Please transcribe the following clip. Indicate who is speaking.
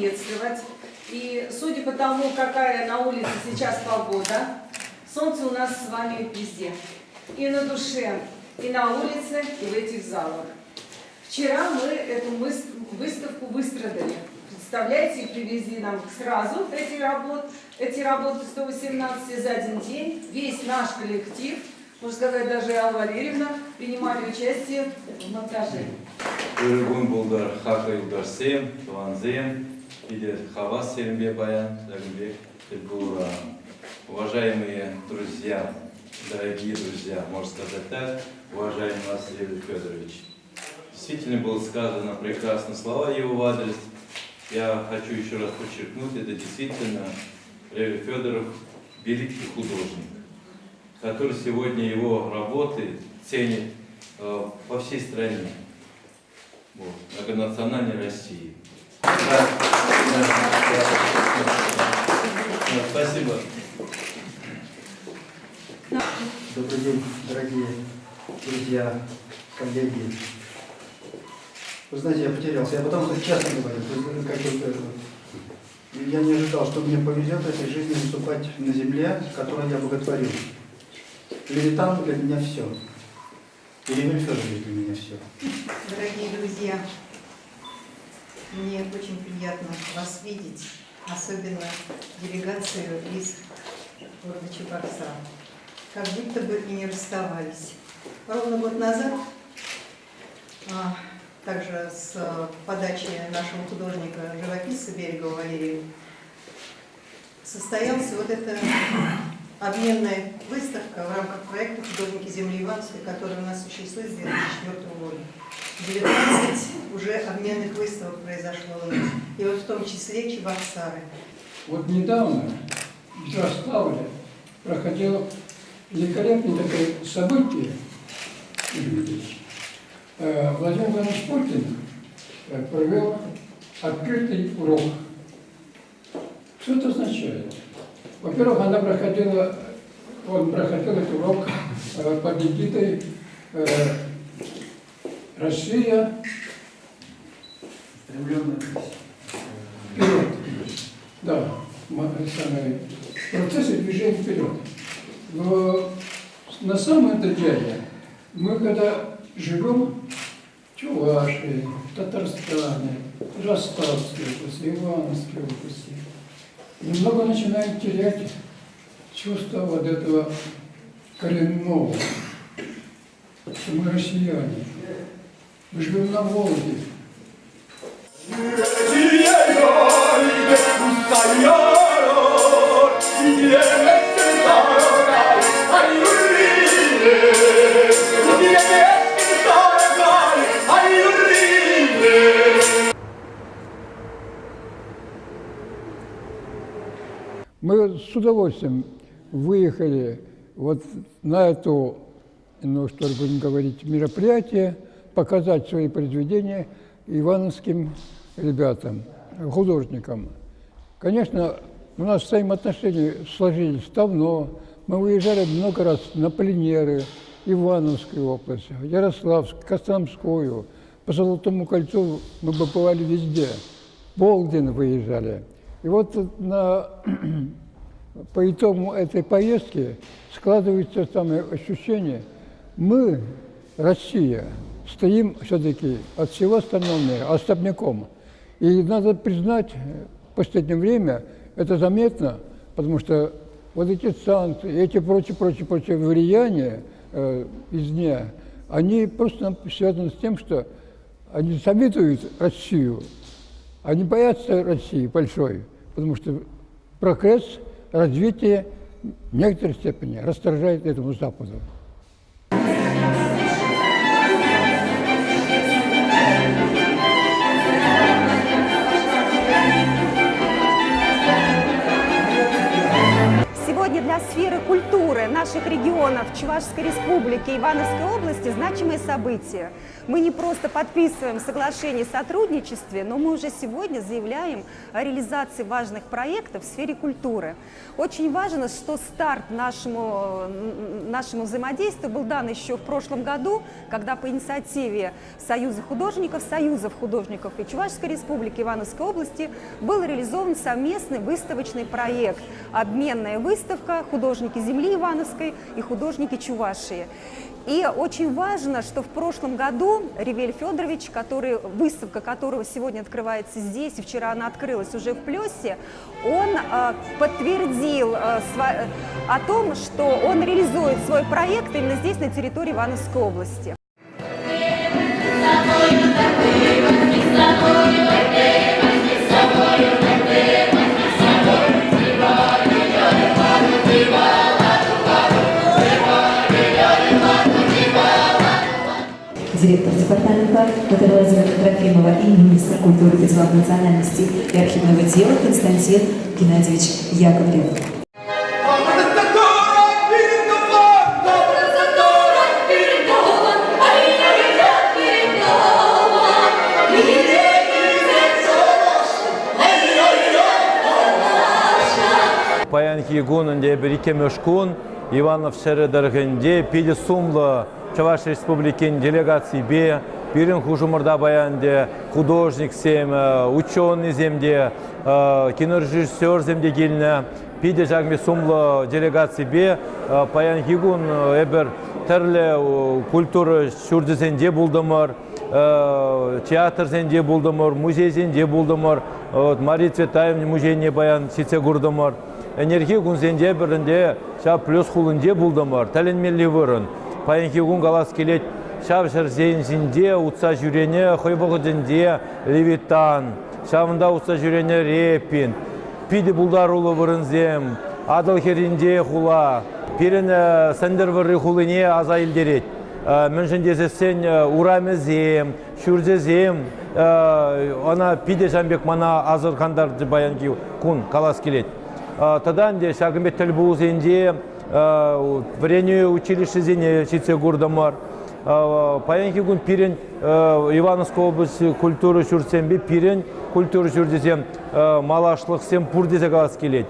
Speaker 1: приветствовать. И судя по тому, какая на улице сейчас погода, солнце у нас с вами везде. И на душе, и на улице, и в этих залах. Вчера мы эту выставку выстрадали. Представляете, привезли нам сразу эти работы 118 за один день. Весь наш коллектив, можно сказать, даже Алла Валерьевна, принимали участие в монтаже.
Speaker 2: Өргün булдар, хака юдарсем, туанзем, или хавас серембе баян, дагбек, тельгура. Уважаемые друзья, дорогие друзья, можно сказать так, уважаемый Василий Федорович. Действительно было сказано прекрасно слова его в адрес. Я хочу еще раз подчеркнуть, это действительно Лев Федоров великий художник, который сегодня его работы ценит по всей стране, вот, многонациональной России. Спасибо.
Speaker 3: Добрый день, дорогие друзья, коллеги. Вы знаете, я потерялся. Я потому что честно говорю, я не ожидал, что мне повезет в этой жизни выступать на земле, которую я боготворю. Левитан для меня все. И Лев Федорович для меня все.
Speaker 4: Дорогие друзья, мне очень приятно вас видеть, особенно делегацию из города Чебоксар. Как будто бы и не расставались. Ровно год назад, также с подачи нашего художника-живописца Берегова Валерия, состоялась вот эта обменная выставка в рамках проекта «Художники земли Ивановской», который у нас существует с 2004 года. 19 уже обменных выставок произошло у нас, и вот в том числе Чебоксары.
Speaker 5: Вот недавно в Ярославле проходило великолепное такое событие. Владимир Иванович Путин провел открытый урок. Что это означает? Во-первых, он проходил этот урок под эгидой «Россия
Speaker 3: Стремленная
Speaker 5: вперед». Да, процессы движения вперед. Но на самом-то деле мы когда живем в Чувашии, в Татарстане, Ростовской области, Ивановской области, немного начинаем терять чувство вот этого коренного, что мы россияне. Мы живем на Волге. Мы с удовольствием выехали вот на это, ну что будем говорить, мероприятие, показать свои произведения ивановским ребятам, художникам. Конечно, у нас взаимоотношения сложились давно. Мы выезжали много раз на пленеры, Ивановскую область, Ярославскую, Костромскую. По Золотому кольцу мы бывали везде. Болдин выезжали. И вот по итогу этой поездки складывается самое ощущение, мы, Россия, стоим все-таки от всего остального мира, особняком. И надо признать, в последнее время это заметно, потому что вот эти санкции, эти прочие влияния извне, они просто связаны с тем, что они завидуют Россию, они боятся России большой, потому что прогресс, развитие в некоторой степени раздражает этому Западу.
Speaker 6: Сегодня для для сферы культуры наших регионов Чувашской Республики и Ивановской области значимые события. Мы не просто подписываем соглашение о сотрудничестве, но мы уже сегодня заявляем о реализации важных проектов в сфере культуры. Очень важно, что старт нашему взаимодействию был дан еще в прошлом году, когда по инициативе Союзов художников и Чувашской Республики, Ивановской области был реализован совместный выставочный проект «Обменная выставка. Художники земли Ивановской и художники Чувашии». И очень важно, что в прошлом году Ревель Федорович, выставка которого сегодня открывается здесь, и вчера она открылась уже в Плёсе, он подтвердил о том, что он реализует свой проект именно здесь, на территории Ивановской области.
Speaker 7: Директор департамента Наталья Владимировна Трофимова и министр культуры и дела национальности и архивного дела Константин Геннадьевич Яковлев.
Speaker 2: Паянки гунунде берикемешкун Иванов Шередергенде пиде сумлы Чуваш Республикин делегации бе, бирин хужумырда баянде, художник сем, ученый земде, кинорежиссер земде гильне, пиде жагме сумлы делегации бе, паян хигун эбер терле культура шурдзенде булдымыр, театр зенде булдымыр, музей зенде булдымыр, Мария Цветаевна музейне баян сице гурдымыр, энергия гунзенде бірінде ша плюс хулынде булдымыр, тәленмелі вырын. Паянки гун галас келет, шавшар зензинде, утса жүрене, хойбығыдынде, левитан, шавында утса жүрене репин, пиде булдар улы вырынзем, адыл херинде хула, пирен сендер выры хулыне аза илдерет. Міншіндезесен урамезем, шүрзезем, она пиде жамбек мана азырхандар баянки кун галас келет. Тадан де шагымбет тіл бұлзенде, врению училище зене шице гурдамар. Паянки гун пирен Ивановской области культуры шурсембе, пирен культуры шурдезем малашлық сем пурдезе галас келет.